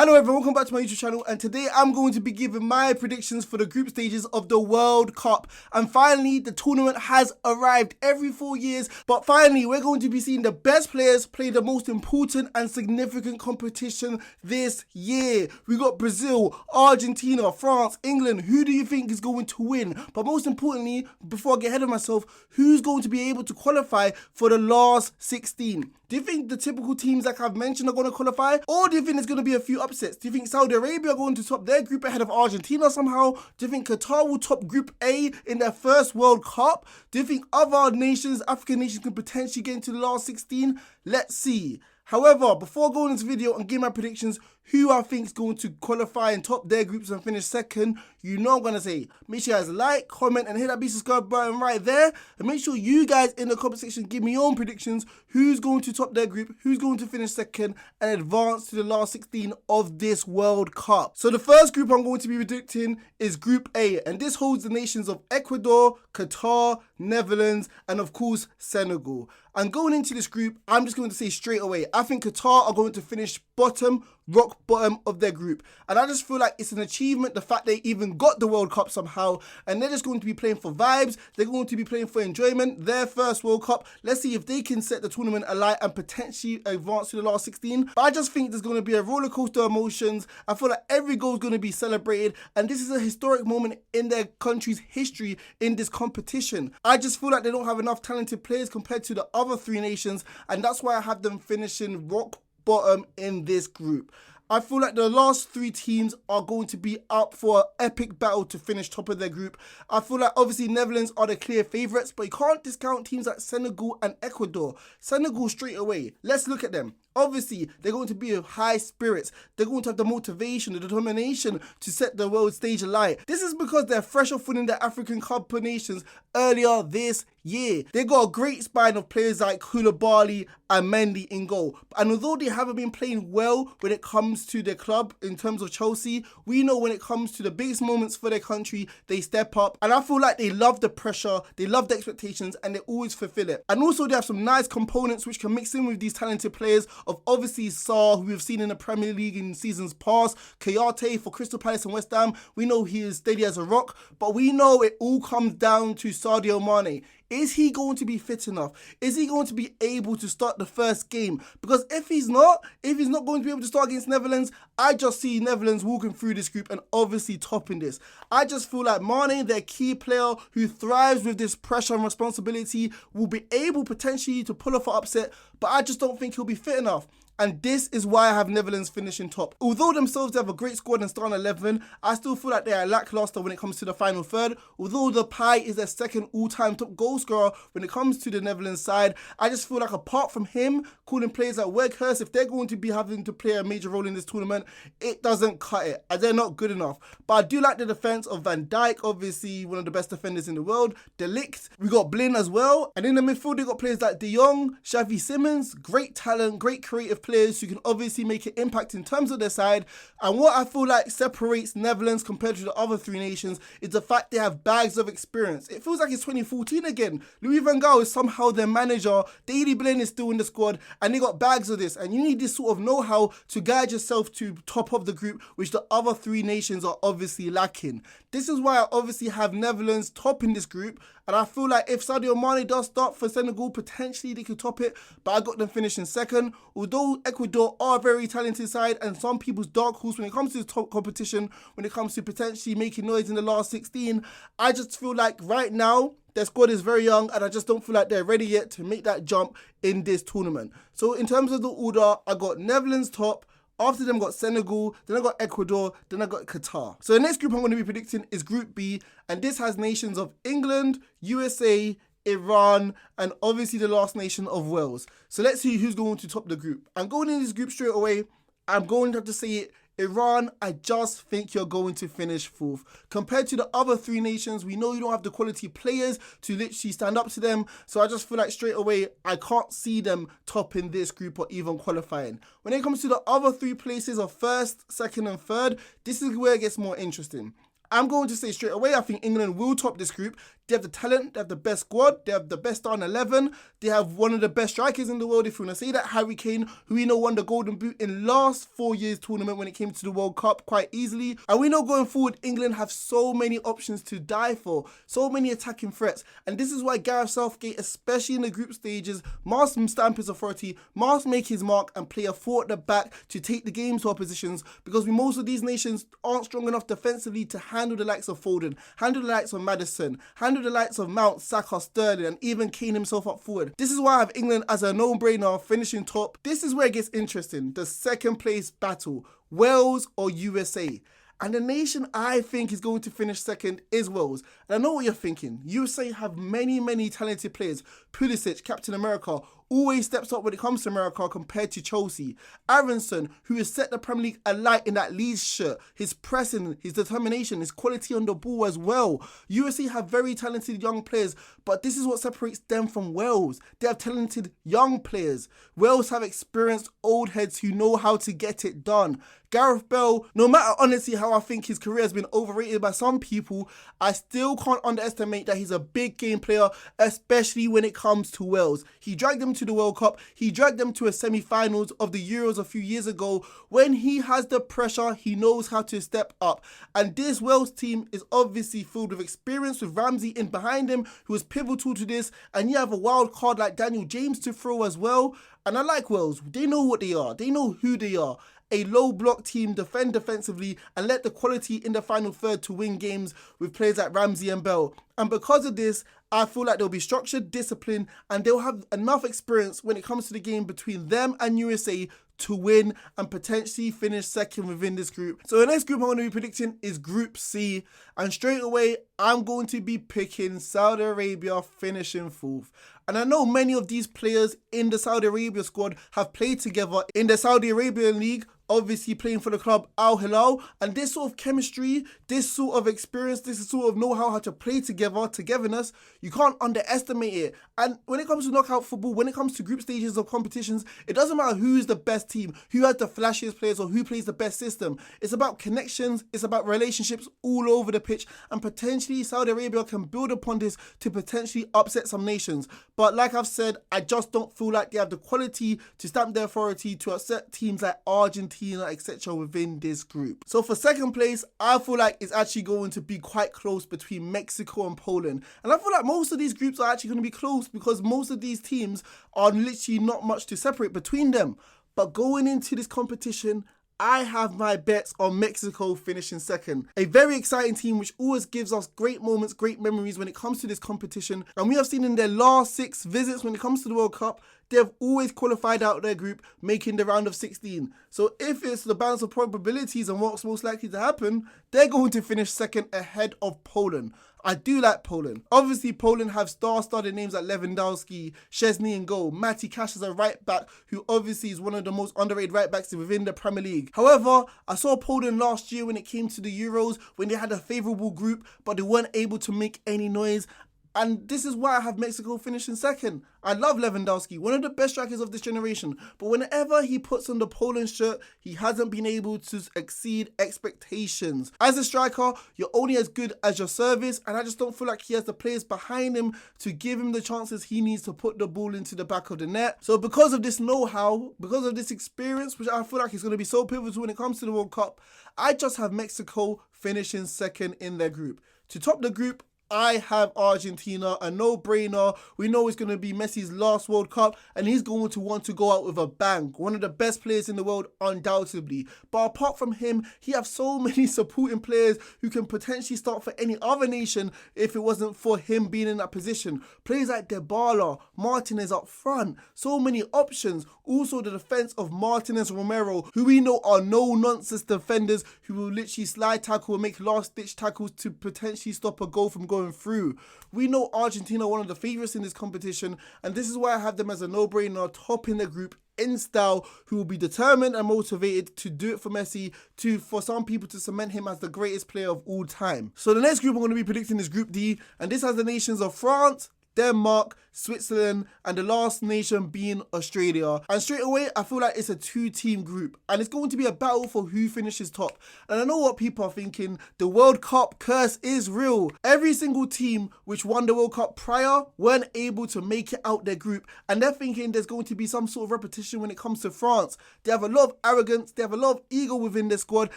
Hello everyone, welcome back to my YouTube channel, and today I'm going to be giving my predictions for the group stages of the World Cup. And finally, the tournament has arrived every 4 years, but finally we're going to be seeing the best players play the most important and significant competition this year. We got Brazil, Argentina, France, England. Who do you think is going to win? But most importantly, before I get ahead of myself, who's going to be able to qualify for the last 16? Do you think the typical teams like I've mentioned are going to qualify? Or do you think there's going to be a few upsets? Do you think Saudi Arabia are going to top their group ahead of Argentina somehow? Do you think Qatar will top Group A in their first World Cup? Do you think other nations, African nations, could potentially get into the last 16? Let's see. However, before going into this video and give my predictions, who I think is going to qualify and top their groups and finish second, you know I'm going to say, make sure you guys like, comment, and hit that big subscribe button right there. And make sure you guys in the comment section give me your own predictions, who's going to top their group, who's going to finish second, and advance to the last 16 of this World Cup. So the first group I'm going to be predicting is Group A, and this holds the nations of Ecuador, Qatar, Netherlands, and of course, Senegal. And going into this group, I'm just going to say straight away, I think Qatar are going to finish rock bottom of their group. And I just feel like it's an achievement, the fact they even got the World Cup somehow, and they're just going to be playing for vibes, they're going to be playing for enjoyment, their first World Cup. Let's see if they can set the tournament alight and potentially advance to the last 16. But I just think there's going to be a roller coaster of emotions. I feel like every goal is going to be celebrated, and this is a historic moment in their country's history in this competition. I just feel like they don't have enough talented players compared to the other three nations, and that's why I have them finishing rock bottom in this group. I feel like the last three teams are going to be up for an epic battle to finish top of their group. I feel like obviously Netherlands are the clear favourites, but you can't discount teams like Senegal and Ecuador. Senegal straight away, let's look at them. Obviously, they're going to be of high spirits. They're going to have the motivation, the determination to set the world stage alight. This is because they're fresh off winning the African Cup of Nations earlier this year. They got a great spine of players like Koulibaly and Mendy in goal. And although they haven't been playing well when it comes to their club in terms of Chelsea, we know when it comes to the biggest moments for their country, they step up. And I feel like they love the pressure, they love the expectations, and they always fulfill it. And also they have some nice components which can mix in with these talented players of obviously Sarr, who we've seen in the Premier League in seasons past, Kayate for Crystal Palace and West Ham. We know he is steady as a rock, but we know it all comes down to Sadio Mane. Is he going to be fit enough? Is he going to be able to start the first game? Because if he's not going to be able to start against Netherlands, I just see Netherlands walking through this group and obviously topping this. I just feel like Mane, their key player who thrives with this pressure and responsibility, will be able potentially to pull off an upset, but I just don't think he'll be fit enough. And this is why I have Netherlands finishing top. Although themselves have a great squad and starting 11, I still feel like they are lackluster when it comes to the final third. Although Depay is their second all-time top goal scorer when it comes to the Netherlands side, I just feel like apart from him, calling players like Weghorst, if they're going to be having to play a major role in this tournament, it doesn't cut it, and they're not good enough. But I do like the defense of Van Dijk, obviously one of the best defenders in the world. De Ligt, we got Blin as well. And in the midfield, they got players like De Jong, Xavi Simons, great talent, great creative players who can obviously make an impact in terms of their side. And what I feel like separates Netherlands compared to the other three nations is the fact they have bags of experience. It feels like it's 2014 again. Louis van Gaal is somehow their manager. Daley Blind is still in the squad, and they got bags of this. And you need this sort of know-how to guide yourself to top of the group, which the other three nations are obviously lacking. This is why I obviously have Netherlands top in this group. And I feel like if Sadio Mane does start for Senegal, potentially they could top it. But I got them finishing second. Although Ecuador are a very talented side and some people's dark horse when it comes to the top competition, when it comes to potentially making noise in the last 16, I just feel like right now, their squad is very young, and I just don't feel like they're ready yet to make that jump in this tournament. So in terms of the order, I got Netherlands top. After them, I got Senegal, then I got Ecuador, then I got Qatar. So the next group I'm going to be predicting is Group B, and this has nations of England, USA, Iran, and obviously the last nation of Wales. So let's see who's going to top the group. I'm going in this group straight away. I'm going to have to say it. Iran, I just think you're going to finish fourth. Compared to the other three nations, we know you don't have the quality players to literally stand up to them. So I just feel like straight away, I can't see them topping this group or even qualifying. When it comes to the other three places of first, second, and third, this is where it gets more interesting. I'm going to say straight away, I think England will top this group. They have the talent, they have the best squad, they have the best starting 11, they have one of the best strikers in the world, if you want to say that. Harry Kane, who we know won the Golden Boot in last 4 years tournament when it came to the World Cup quite easily. And we know going forward, England have so many options to die for, so many attacking threats. And this is why Gareth Southgate, especially in the group stages, must stamp his authority, must make his mark and play a four at the back to take the game to oppositions, because most of these nations aren't strong enough defensively to handle the likes of Foden, handle the likes of Maddison, handle the likes of Mount, Saka, Sterling, and even Kane himself up forward. This is why I have England as a no-brainer finishing top. This is where it gets interesting. The second place battle, Wales or USA. And the nation I think is going to finish second is Wales. And I know what you're thinking. USA have many, many talented players. Pulisic, Captain America, always steps up when it comes to America compared to Chelsea. Aronson, who has set the Premier League alight in that Leeds shirt. His pressing, his determination, his quality on the ball as well. USA have very talented young players, but this is what separates them from Wales. They have talented young players. Wales have experienced old heads who know how to get it done. Gareth Bale, no matter honestly how I think his career has been overrated by some people, I still can't underestimate that he's a big game player, especially when it comes to Wales. He dragged them to the World Cup, he dragged them to a semi-finals of the Euros a few years ago. When he has the pressure, he knows how to step up. And this Wales team is obviously filled with experience, with Ramsey in behind him, who is pivotal to this, and you have a wild card like Daniel James to throw as well. And I like Wales. They know what they are. They know who they are. A low block team, defend defensively, and let the quality in the final third to win games with players like Ramsey and Bell. And because of this, I feel like they'll be structured, disciplined, and they'll have enough experience when it comes to the game between them and USA to win and potentially finish second within this group. So the next group I'm going to be predicting is Group C. And straight away, I'm going to be picking Saudi Arabia finishing fourth. And I know many of these players in the Saudi Arabia squad have played together in the Saudi Arabian League, obviously playing for the club Al Hilal, and this sort of chemistry, this sort of experience, this sort of know-how to play together, togetherness, you can't underestimate it. And when it comes to knockout football, when it comes to group stages of competitions, it doesn't matter who's the best team, who has the flashiest players, or who plays the best system. It's about connections, it's about relationships all over the pitch, and potentially Saudi Arabia can build upon this to potentially upset some nations. But like I've said, I just don't feel like they have the quality to stamp their authority to upset teams like Argentina, etc. within this group. So for second place, I feel like it's actually going to be quite close between Mexico and Poland. And I feel like most of these groups are actually going to be close because most of these teams are literally not much to separate between them. But going into this competition, I have my bets on Mexico finishing second. A very exciting team which always gives us great moments, great memories when it comes to this competition. And we have seen in their last 6 visits when it comes to the World Cup, they have always qualified out their group, making the round of 16. So if it's the balance of probabilities and what's most likely to happen, they're going to finish second ahead of Poland. I do like Poland. Obviously, Poland have star-studded names like Lewandowski, Szczesny in goal, Matty Cash as a right-back, who obviously is one of the most underrated right-backs within the Premier League. However, I saw Poland last year when it came to the Euros, when they had a favourable group, but they weren't able to make any noise. And this is why I have Mexico finishing second. I love Lewandowski, one of the best strikers of this generation. But whenever he puts on the Poland shirt, he hasn't been able to exceed expectations. As a striker, you're only as good as your service. And I just don't feel like he has the players behind him to give him the chances he needs to put the ball into the back of the net. So because of this know-how, because of this experience, which I feel like is going to be so pivotal when it comes to the World Cup, I just have Mexico finishing second in their group. To top the group, I have Argentina, a no-brainer. We know it's going to be Messi's last World Cup and he's going to want to go out with a bang. One of the best players in the world, undoubtedly. But apart from him, he has so many supporting players who can potentially start for any other nation if it wasn't for him being in that position. Players like Dybala, Martinez up front, so many options. Also the defence of Martinez, Romero, who we know are no-nonsense defenders who will literally slide tackle and make last-ditch tackles to potentially stop a goal from going through. We know Argentina are one of the favourites in this competition, and this is why I have them as a no-brainer, top in the group in style, who will be determined and motivated to do it for Messi, for some people to cement him as the greatest player of all time. So the next group I'm going to be predicting is Group D, and this has the nations of France, Denmark, Switzerland, and the last nation being Australia. And straight away, I feel like it's a 2-team group, and it's going to be a battle for who finishes top. And I know what people are thinking, the World Cup curse is real. Every single team which won the World Cup prior weren't able to make it out their group, and they're thinking there's going to be some sort of repetition when it comes to France. They have a lot of arrogance, they have a lot of ego within their squad,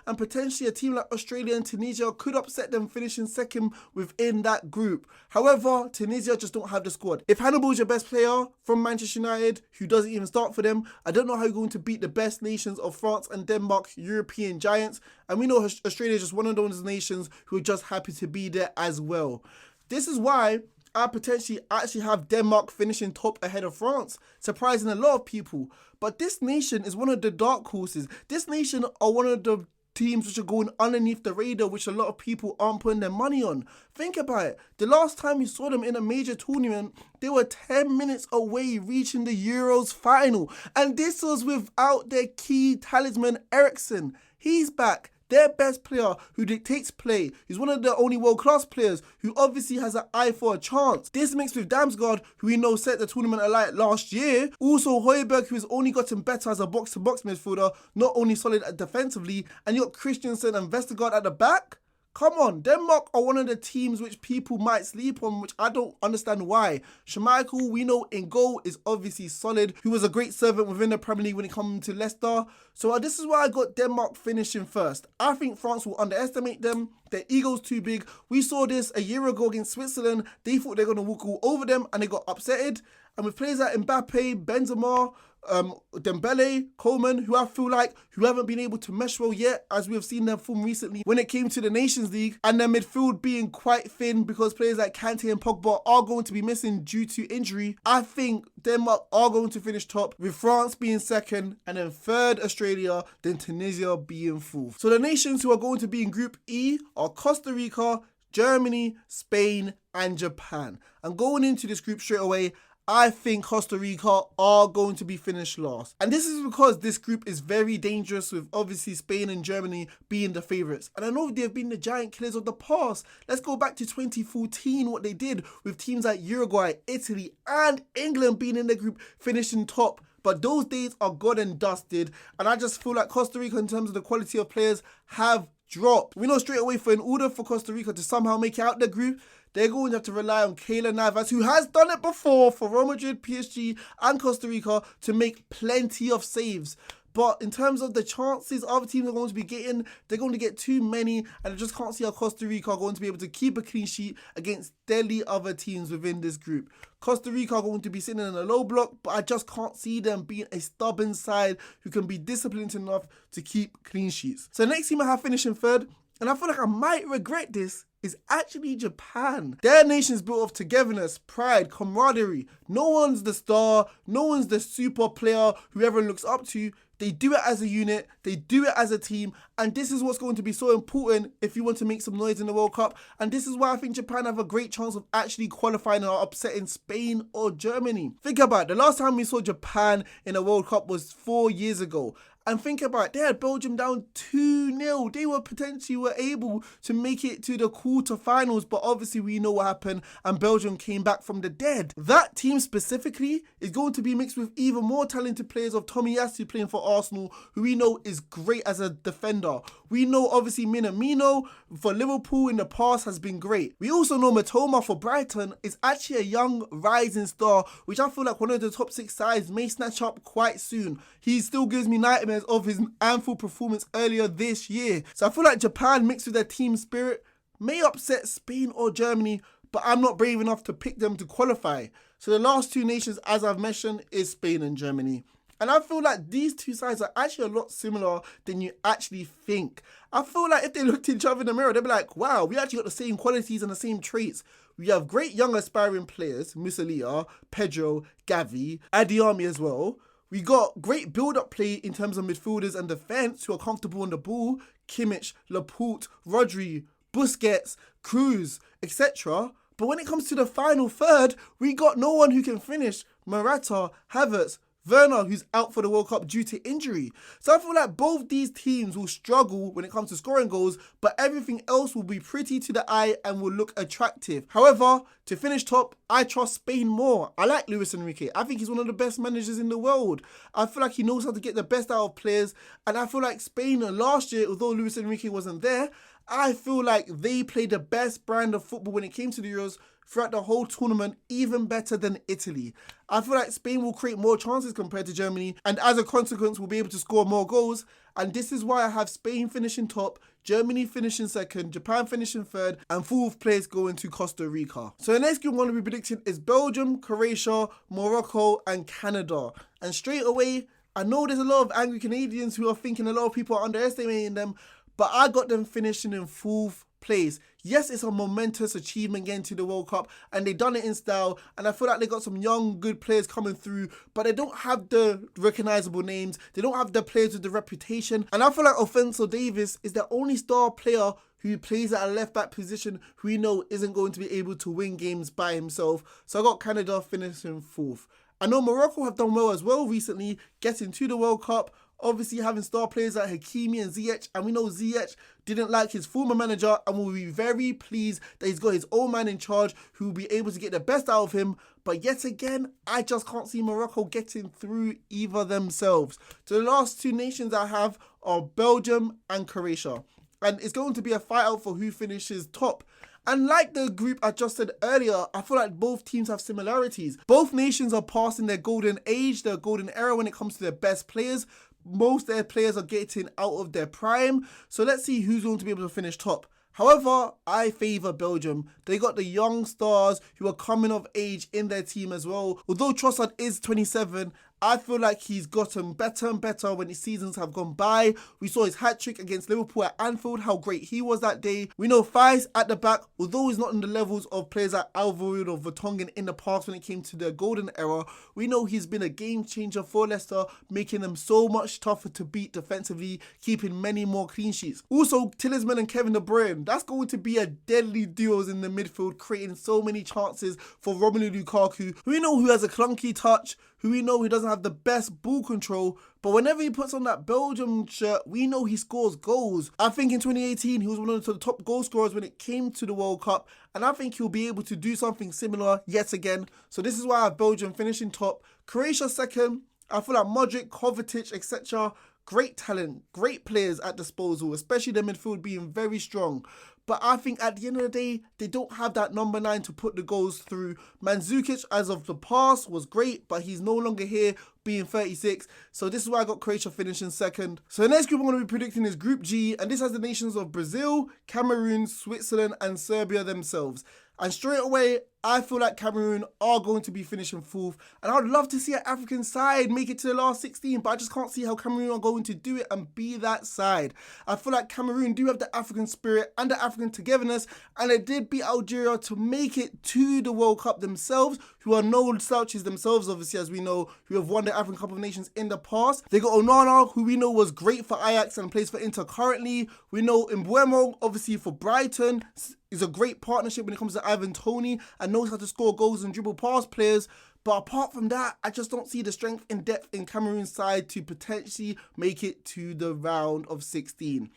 and potentially a team like Australia and Tunisia could upset them finishing second within that group. However, Tunisia just don't have the squad. If Hannibal's your best player from Manchester United, who doesn't even start for them, I don't know how you're going to beat the best nations of France and Denmark, European giants. And we know Australia is just one of those nations who are just happy to be there as well. This is why I potentially actually have Denmark finishing top ahead of France, surprising a lot of people. But this nation is one of the dark horses. This nation are one of the teams which are going underneath the radar, which a lot of people aren't putting their money on. Think about it. The last time we saw them in a major tournament, they were 10 minutes away reaching the Euros final. And this was without their key talisman, Eriksen. He's back. Their best player who dictates play. He's one of the only world-class players who obviously has an eye for a chance. This mixed with Damsgaard, who we know set the tournament alight last year. Also Højbjerg, who has only gotten better as a box-to-box midfielder, not only solid defensively. And you got Christensen and Vestergaard at the back. Come on, Denmark are one of the teams which people might sleep on, which I don't understand why. Schmeichel, we know in goal, is obviously solid, who was a great servant within the Premier League when it comes to Leicester. So this is why I got Denmark finishing first. I think France will underestimate them. Their ego's too big. We saw this a year ago against Switzerland. They thought they were going to walk all over them and they got upsetted. And with players like Mbappe, Benzema, Dembele, Coleman, who I feel like who haven't been able to mesh well yet, as we have seen them form recently when it came to the Nations League, and their midfield being quite thin because players like Kante and Pogba are going to be missing due to injury. I think Denmark are going to finish top, with France being second, and then third Australia, then Tunisia being fourth. So the nations who are going to be in Group E are Costa Rica, Germany, Spain, and Japan. And going into this group straight away, I think Costa Rica are going to be finished last. And this is because this group is very dangerous, with obviously Spain and Germany being the favourites. And I know they've been the giant killers of the past. Let's go back to 2014, what they did with teams like Uruguay, Italy and England being in the group, finishing top. But those days are gone and dusted. And I just feel like Costa Rica, in terms of the quality of players, have dropped. We know straight away, in order for Costa Rica to somehow make it out the group, they're going to have to rely on Keylor Navas, who has done it before for Real Madrid, PSG and Costa Rica, to make plenty of saves. But in terms of the chances other teams are going to be getting, they're going to get too many, and I just can't see how Costa Rica are going to be able to keep a clean sheet against deadly other teams within this group. Costa Rica are going to be sitting in a low block, but I just can't see them being a stubborn side who can be disciplined enough to keep clean sheets. So the next team I have finishing third, and I feel like I might regret this, is actually Japan. Their nation's built of togetherness, pride, camaraderie. No one's the star, no one's the super player who everyone looks up to. They do it as a unit, they do it as a team, and this is what's going to be so important if you want to make some noise in the World Cup. And this is why I think Japan have a great chance of actually qualifying or upsetting Spain or Germany. Think about it, the last time we saw Japan in a World Cup was 4 years ago. And think about it, they had Belgium down 2-0. They were able to make it to the quarterfinals, but obviously we know what happened and Belgium came back from the dead. That team specifically is going to be mixed with even more talented players of Tomiyasu playing for Arsenal, who we know is great as a defender. We know obviously Minamino for Liverpool in the past has been great. We also know Matoma for Brighton is actually a young rising star, which I feel like one of the top 6 sides may snatch up quite soon. He still gives me nightmares of his Anfield performance earlier this year. So I feel like Japan mixed with their team spirit may upset Spain or Germany, but I'm not brave enough to pick them to qualify. So the last 2 nations, as I've mentioned, is Spain and Germany. And I feel like these 2 sides are actually a lot similar than you actually think. I feel like if they looked at each other in the mirror, they'd be like, wow, we actually got the same qualities and the same traits. We have great young aspiring players, Musalia, Pedro, Gavi, Adiami as well. We got great build-up play in terms of midfielders and defence who are comfortable on the ball. Kimmich, Laporte, Rodri, Busquets, Cruz, etc. But when it comes to the final third, we got no one who can finish. Morata, Havertz, Werner, who's out for the World Cup due to injury. So I feel like both these teams will struggle when it comes to scoring goals, but everything else will be pretty to the eye and will look attractive. However, to finish top, I trust Spain more. I like Luis Enrique. I think he's one of the best managers in the world. I feel like he knows how to get the best out of players, and I feel like Spain last year, although Luis Enrique wasn't there, I feel like they played the best brand of football when it came to the Euros throughout the whole tournament, even better than Italy. I feel like Spain will create more chances compared to Germany, and as a consequence will be able to score more goals, and this is why I have Spain finishing top, Germany finishing second, Japan finishing third, and fourth place going to Costa Rica. So the next game I'm going to be predicting is Belgium, Croatia, Morocco, and Canada. And straight away, I know there's a lot of angry Canadians who are thinking a lot of people are underestimating them, but I got them finishing in fourth place. Yes, it's a momentous achievement getting to the World Cup, and they done it in style, and I feel like they got some young, good players coming through, but they don't have the recognisable names, they don't have the players with the reputation, and I feel like Alphonso Davies is the only star player who plays at a left-back position who we know isn't going to be able to win games by himself, so I got Canada finishing fourth. I know Morocco have done well as well recently, getting to the World Cup, obviously having star players like Hakimi and Ziyech, and we know Ziyech didn't like his former manager and will be very pleased that he's got his own man in charge who will be able to get the best out of him. But yet again, I just can't see Morocco getting through either themselves. So the last two nations I have are Belgium and Croatia, and it's going to be a fight out for who finishes top. And like the group I just said earlier, I feel like both teams have similarities. Both nations are passing their golden age, their golden era when it comes to their best players. Most of their players are getting out of their prime. So let's see who's going to be able to finish top. However, I favour Belgium. They got the young stars who are coming of age in their team as well. Although Trossard is 27, I feel like he's gotten better and better when his seasons have gone by. We saw his hat-trick against Liverpool at Anfield, how great he was that day. We know Faes at the back, although he's not in the levels of players like Alvarez or Vertonghen in the past when it came to their golden era, we know he's been a game changer for Leicester, making them so much tougher to beat defensively, keeping many more clean sheets. Also, Tielemans and Kevin De Bruyne, that's going to be a deadly duos in the midfield, creating so many chances for Romelu Lukaku, who we know who has a clunky touch, who we know he doesn't have the best ball control, but whenever he puts on that Belgium shirt, we know he scores goals. I think in 2018, he was one of the top goal scorers when it came to the World Cup, and I think he'll be able to do something similar yet again. So this is why I have Belgium finishing top. Croatia second. I feel like Modric, Kovacic, etc. Great talent, great players at disposal, especially the midfield being very strong. But I think at the end of the day, they don't have that number 9 to put the goals through. Mandzukic, as of the past, was great, but he's no longer here, being 36. So this is why I got Croatia finishing second. So the next group I'm going to be predicting is Group G, and this has the nations of Brazil, Cameroon, Switzerland, and Serbia themselves. And straight away, I feel like Cameroon are going to be finishing fourth. And I would love to see an African side make it to the last 16, but I just can't see how Cameroon are going to do it and be that side. I feel like Cameroon do have the African spirit and the African togetherness, and they did beat Algeria to make it to the World Cup themselves, who are no slouches themselves, obviously, as we know, who have won the African Cup of Nations in the past. They got Onana, who we know was great for Ajax and plays for Inter currently. We know Mbeumo, obviously, for Brighton, is a great partnership when it comes to Ivan Toney and knows how to score goals and dribble past players. But apart from that, I just don't see the strength and depth in Cameroon's side to potentially make it to the round of 16.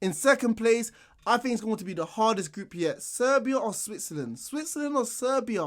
In second place, I think it's going to be the hardest group yet. Serbia or Switzerland? Switzerland or Serbia?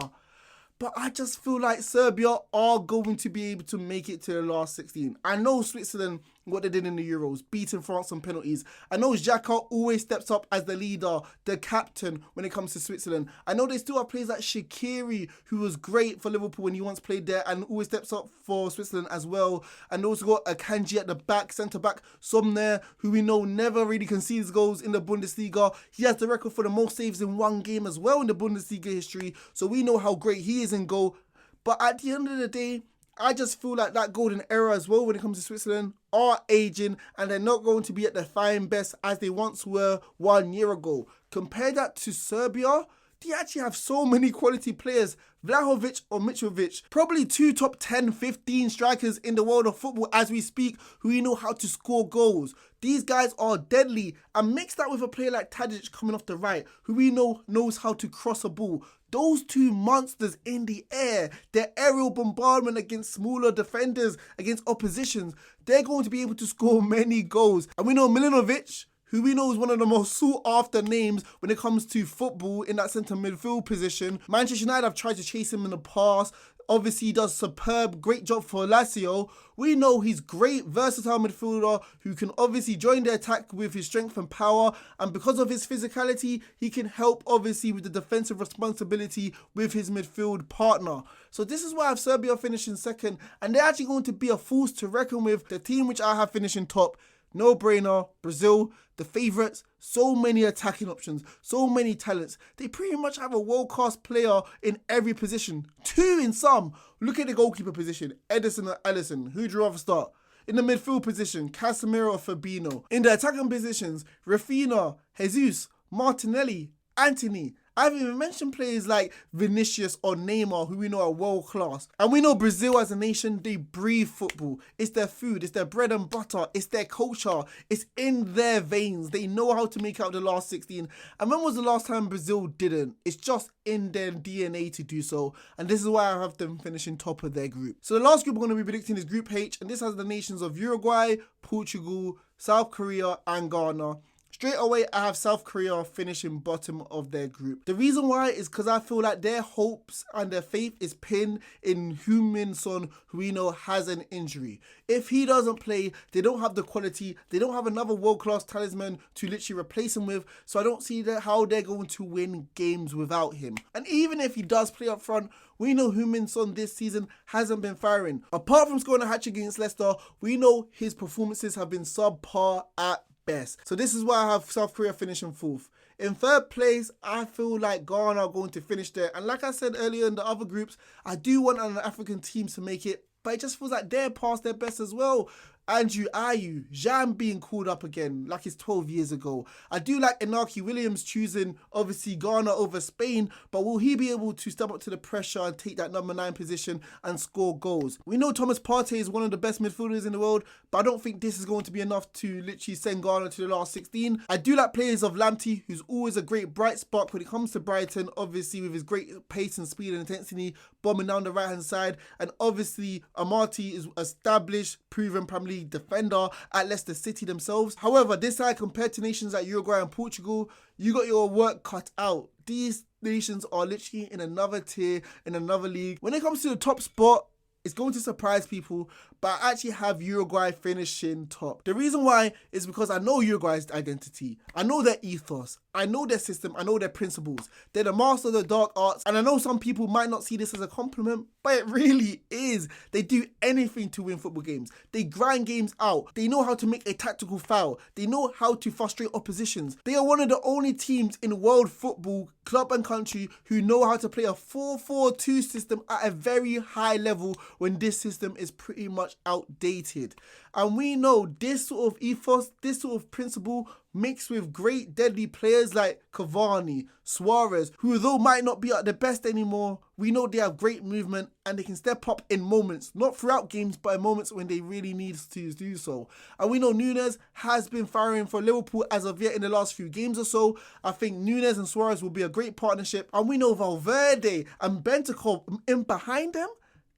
But I just feel like Serbia are going to be able to make it to the last 16. I know Switzerland, what they did in the Euros, beating France on penalties. I know Xhaka always steps up as the leader, the captain when it comes to Switzerland. I know they still have players like Shaqiri, who was great for Liverpool when he once played there and always steps up for Switzerland as well. And also got Akanji at the back, centre-back, Somner, who we know never really concedes goals in the Bundesliga. He has the record for the most saves in one game as well in the Bundesliga history. So we know how great he is in goal. But at the end of the day, I just feel like that golden era as well when it comes to Switzerland are aging, and they're not going to be at their fine best as they once were 1 year ago. Compare that to Serbia. they actually have so many quality players. Vlahovic or Mitrovic, probably 2 top 10, 15 strikers in the world of football as we speak, who know how to score goals. These guys are deadly, and mix that with a player like Tadic coming off the right, who we know knows how to cross a ball. Those two monsters in the air, their aerial bombardment against smaller defenders, against oppositions, they're going to be able to score many goals. And we know Milinovic, who we know is one of the most sought-after names when it comes to football in that centre midfield position. Manchester United have tried to chase him in the past. Obviously, he does superb, great job for Lazio. We know he's great, versatile midfielder who can obviously join the attack with his strength and power. And because of his physicality, he can help obviously with the defensive responsibility with his midfield partner. So this is why I have Serbia finishing second. And they're actually going to be a force to reckon with. The team which I have finishing top, no brainer, Brazil, the favourites, so many attacking options, so many talents. They pretty much have a world-class player in every position. 2 in some. Look at the goalkeeper position, Ederson or Alisson. Who'd you rather start? In the midfield position, Casemiro or Fabinho. In the attacking positions, Rafinha, Jesus, Martinelli, Antony. I haven't even mentioned players like Vinicius or Neymar, who we know are world class. And we know Brazil as a nation, they breathe football. It's their food, it's their bread and butter, it's their culture, it's in their veins. They know how to make out the last 16. And when was the last time Brazil didn't? It's just in their DNA to do so. And this is why I have them finishing top of their group. So the last group we're going to be predicting is Group H. And this has the nations of Uruguay, Portugal, South Korea and Ghana. Straight away, I have South Korea finishing bottom of their group. The reason why is because I feel like their hopes and their faith is pinned in Heung-min Son, who we know has an injury. If he doesn't play, they don't have the quality. They don't have another world-class talisman to literally replace him with. So I don't see how they're going to win games without him. And even if he does play up front, we know Heung-min Son this season hasn't been firing. Apart from scoring a hat-trick against Leicester, we know his performances have been subpar at best. So this is why I have South Korea finishing 4th. In 3rd place, I feel like Ghana are going to finish there. And like I said earlier in the other groups, I do want an African team to make it, but it just feels like they're past their best as well. Andrew Ayew, Jean being called up again like it's 12 years ago. I do like Inaki Williams choosing obviously Ghana over Spain, but will he be able to step up to the pressure and take that number 9 position and score goals? We know Thomas Partey is one of the best midfielders in the world, but I don't think this is going to be enough to literally send Ghana to the last 16. I do like players of Lamptey, who's always a great bright spark when it comes to Brighton, obviously with his great pace and speed and intensity, bombing down the right hand side. And obviously Amati is established, proven Premier League defender at Leicester City themselves. However, this side compared to nations like Uruguay and Portugal, you got your work cut out. These nations are literally in another tier, in another league. When it comes to the top spot, it's going to surprise people, but I actually have Uruguay finishing top. The reason why is because I know Uruguay's identity. I know their ethos. I know their system. I know their principles. They're the master of the dark arts. And I know some people might not see this as a compliment, but it really is. They do anything to win football games. They grind games out. They know how to make a tactical foul. They know how to frustrate oppositions. They are one of the only teams in world football, club and country, who know how to play a 4-4-2 system at a very high level when this system is pretty much outdated. And we know this sort of ethos, this sort of principle mixed with great deadly players like Cavani, Suarez, who though might not be at the best anymore, we know they have great movement and they can step up in moments, not throughout games, but in moments when they really need to do so. And we know Nunes has been firing for Liverpool as of yet in the last few games or so. I think Nunes and Suarez will be a great partnership. And we know Valverde and Bentancur in behind them,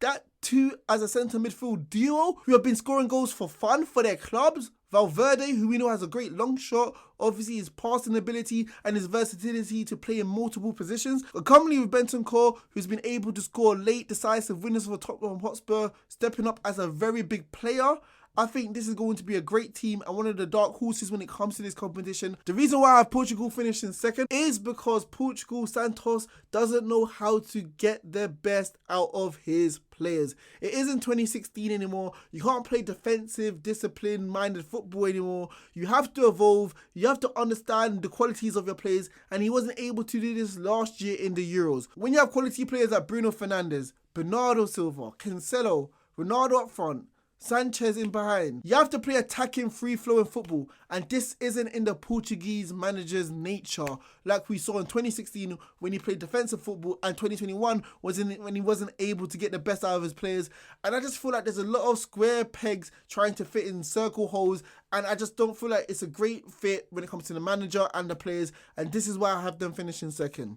that two as a centre midfield duo who have been scoring goals for fun for their clubs. Valverde, who we know has a great long shot, obviously his passing ability and his versatility to play in multiple positions. Accompanied with Bentancur, who's been able to score late decisive winners for Tottenham Hotspur, stepping up as a very big player. I think this is going to be a great team and one of the dark horses when it comes to this competition. The reason why I have Portugal finishing second is because Portugal, Santos, doesn't know how to get the best out of his players. It isn't 2016 anymore. You can't play defensive, discipline-minded football anymore. You have to evolve. You have to understand the qualities of your players, and he wasn't able to do this last year in the Euros. When you have quality players like Bruno Fernandes, Bernardo Silva, Cancelo, Ronaldo up front, Sanchez in behind. You have to play attacking, free-flowing football, and this isn't in the Portuguese manager's nature, like we saw in 2016 when he played defensive football, and 2021 when he wasn't able to get the best out of his players. And I just feel like there's a lot of square pegs trying to fit in circle holes, and I just don't feel like it's a great fit when it comes to the manager and the players, and this is why I have them finishing second.